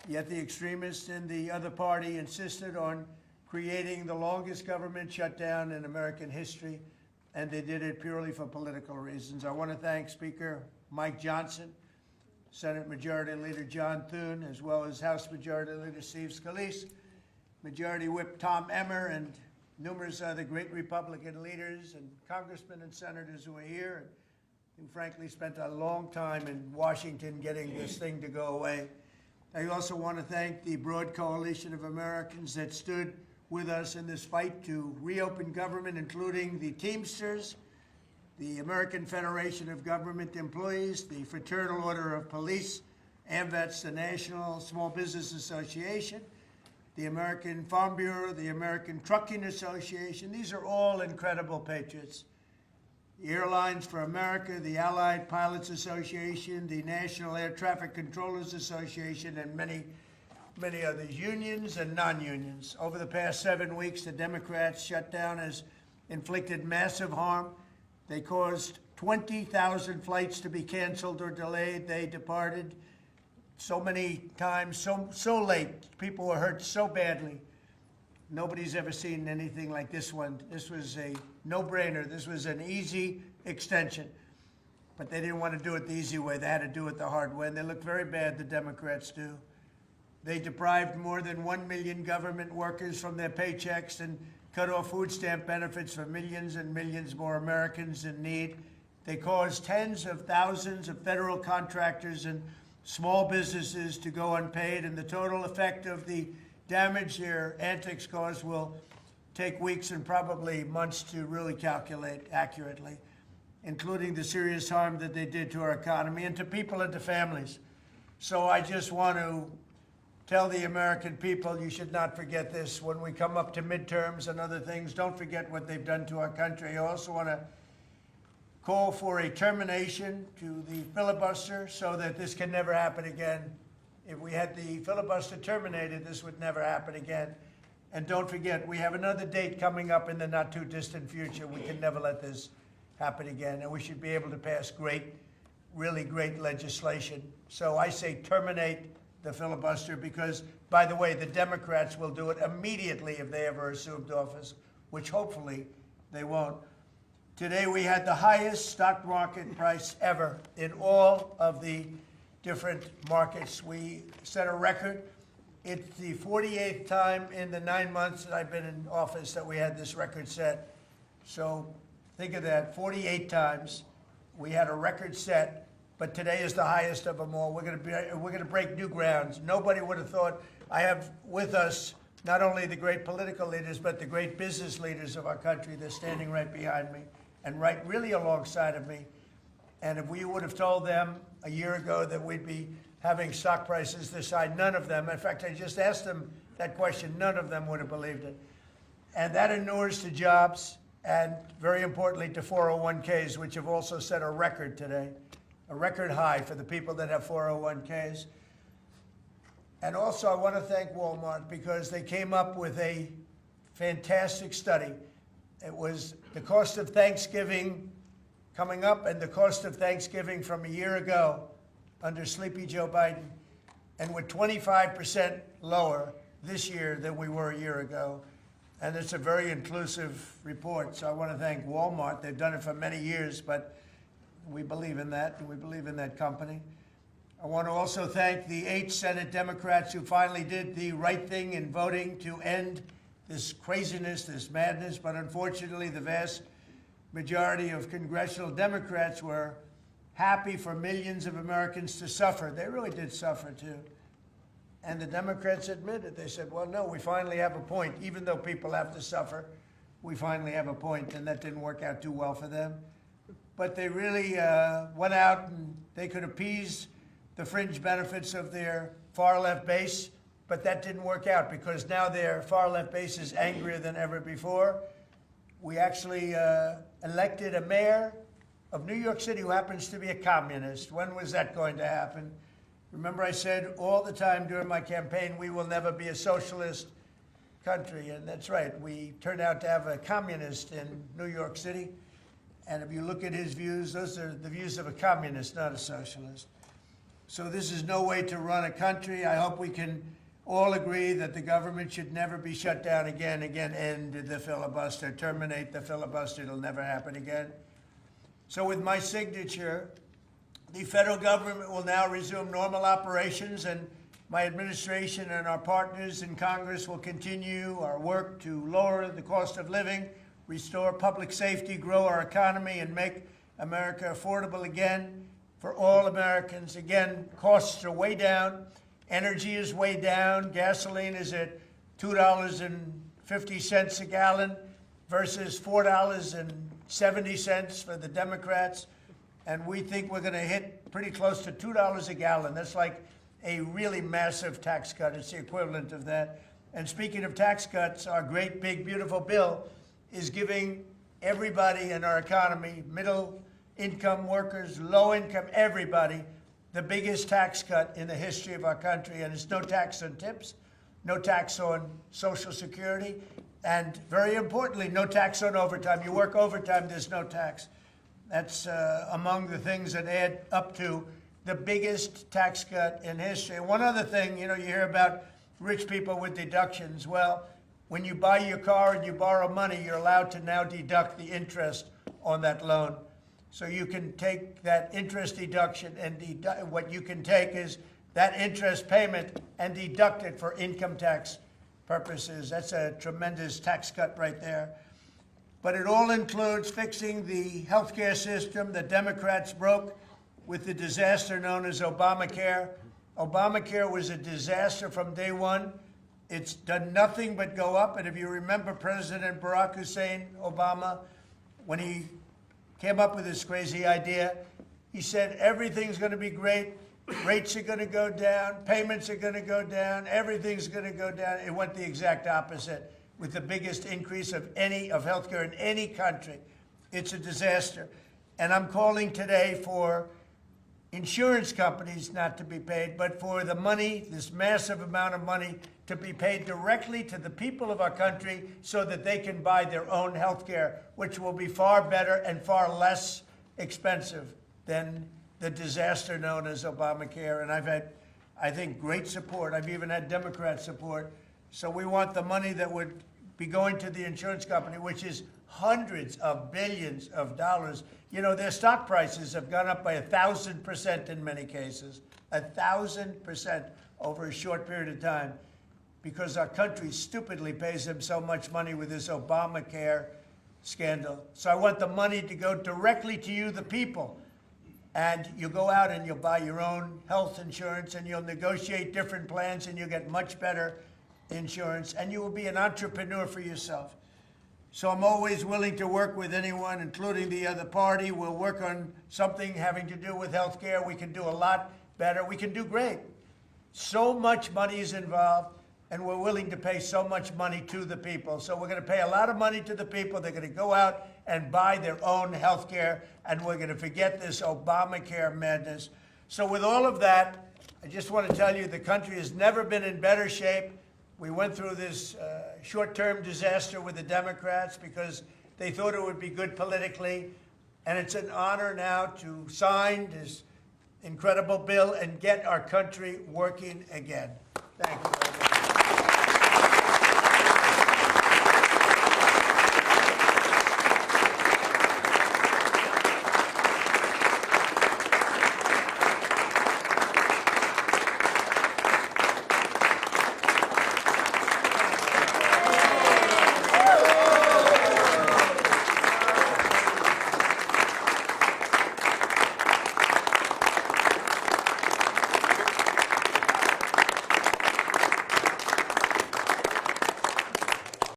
Yet the extremists in the other party insisted on creating the longest government shutdown in American history, and they did it purely for political reasons. I want to thank Speaker Mike Johnson, Senate Majority Leader John Thune, as well as House Majority Leader Steve Scalise, Majority Whip Tom Emmer, and numerous other great Republican leaders and congressmen and senators who are here and who frankly spent a long time in Washington getting this thing to go away. I also want to thank the broad coalition of Americans that stood with us in this fight to reopen government, including the Teamsters, the American Federation of Government Employees, the Fraternal Order of Police, AMVETS, the National Small Business Association, the American Farm Bureau, the American Trucking Association. These are all incredible patriots. The Airlines for America, the Allied Pilots Association, the National Air Traffic Controllers Association, and many others, unions and non-unions. Over the past 7 weeks, the Democrats' shutdown has inflicted massive harm. They caused 20,000 flights to be canceled or delayed. They departed so many times, so late. People were hurt so badly. Nobody's ever seen anything like this one. This was a no-brainer. This was an easy extension. But they didn't want to do it the easy way. They had to do it the hard way. And they look very bad, the Democrats do. They deprived more than 1 million government workers from their paychecks and cut off food stamp benefits for millions and millions more Americans in need. They caused tens of thousands of federal contractors and small businesses to go unpaid, and the total effect of the damage their antics caused will take weeks and probably months to really calculate accurately, including the serious harm that they did to our economy and to people and to families. So I just want to tell the American people, you should not forget this. When we come up to midterms and other things, don't forget what they've done to our country. I also want to call for a termination to the filibuster so that this can never happen again. If we had the filibuster terminated, this would never happen again. And don't forget, we have another date coming up in the not-too-distant future. We can never let this happen again, and we should be able to pass great, really great legislation. So I say terminate the filibuster because, by the way, the Democrats will do it immediately if they ever assumed office, which hopefully they won't. Today we had the highest stock market price ever in all of the different markets. We set a record. It's the 48th time in the 9 months that I've been in office that we had this record set. So think of that, 48 times we had a record set. But today is the highest of them all. We're going to break new grounds. Nobody would have thought. I have with us not only the great political leaders, but the great business leaders of our country. They're standing right behind me and right really alongside of me. And if we would have told them a year ago that we'd be having stock prices this high, none of them, in fact, I just asked them that question, none of them would have believed it. And that inures to jobs and, very importantly, to 401ks, which have also set a record today. A record high for the people that have 401ks. And also I want to thank Walmart because they came up with a fantastic study. It was the cost of Thanksgiving coming up and the cost of Thanksgiving from a year ago under Sleepy Joe Biden. And we're 25% lower this year than we were a year ago. And it's a very inclusive report. So I want to thank Walmart. They've done it for many years, but we believe in that, and we believe in that company. I want to also thank the 8 Senate Democrats who finally did the right thing in voting to end this craziness, this madness, but unfortunately the vast majority of congressional Democrats were happy for millions of Americans to suffer. They really did suffer too. And the Democrats admitted, they said, well, no, we finally have a point. Even though people have to suffer, we finally have a point, and that didn't work out too well for them. But they really went out and they could appease the fringe benefits of their far-left base, but that didn't work out because now their far-left base is angrier than ever before. We actually elected a mayor of New York City who happens to be a communist. When was that going to happen? Remember I said all the time during my campaign, we will never be a socialist country, and that's right. We turned out to have a communist in New York City. And if you look at his views, those are the views of a communist, not a socialist. So this is no way to run a country. I hope we can all agree that the government should never be shut down again. End the filibuster, terminate the filibuster. It'll never happen again. So with my signature, the federal government will now resume normal operations, and my administration and our partners in Congress will continue our work to lower the cost of living, restore public safety, grow our economy, and make America affordable again for all Americans. Again, costs are way down. Energy is way down. Gasoline is at $2.50 a gallon versus $4.70 for the Democrats. And we think we're going to hit pretty close to $2 a gallon. That's like a really massive tax cut. It's the equivalent of that. And speaking of tax cuts, our great, big, beautiful bill is giving everybody in our economy, middle income workers, low income, everybody, the biggest tax cut in the history of our country. And it's no tax on tips, no tax on Social Security, and very importantly, no tax on overtime. You work overtime, there's no tax. That's among the things that add up to the biggest tax cut in history. And one other thing, you hear about rich people with deductions. Well, when you buy your car and you borrow money, you're allowed to now deduct the interest on that loan. So you can take that interest deduction, and what you can take is that interest payment and deduct it for income tax purposes. That's a tremendous tax cut right there. But it all includes fixing the healthcare system that Democrats broke with the disaster known as Obamacare. Obamacare was a disaster from day one. It's done nothing but go up. And if you remember President Barack Hussein Obama, when he came up with this crazy idea, he said everything's going to be great. Rates are going to go down. Payments are going to go down. Everything's going to go down. It went the exact opposite, with the biggest increase of healthcare in any country. It's a disaster. And I'm calling today for insurance companies not to be paid, but for the money, this massive amount of money, to be paid directly to the people of our country so that they can buy their own health care, which will be far better and far less expensive than the disaster known as Obamacare. And I've had, I think, great support. I've even had Democrat support. So we want the money that would be going to the insurance company, which is hundreds of billions of dollars. Their stock prices have gone up by 1,000% in many cases, 1,000% over a short period of time, because our country stupidly pays them so much money with this Obamacare scandal. So I want the money to go directly to you, the people. And you go out and you'll buy your own health insurance, and you'll negotiate different plans, and you'll get much better insurance, and you will be an entrepreneur for yourself. So I'm always willing to work with anyone, including the other party. We'll work on something having to do with health care. We can do a lot better. We can do great. So much money is involved, and we're willing to pay so much money to the people. So we're going to pay a lot of money to the people. They're going to go out and buy their own health care, and we're going to forget this Obamacare madness. So with all of that, I just want to tell you the country has never been in better shape. We went through this short-term disaster with the Democrats because they thought it would be good politically. And it's an honor now to sign this incredible bill and get our country working again. Thank you very much.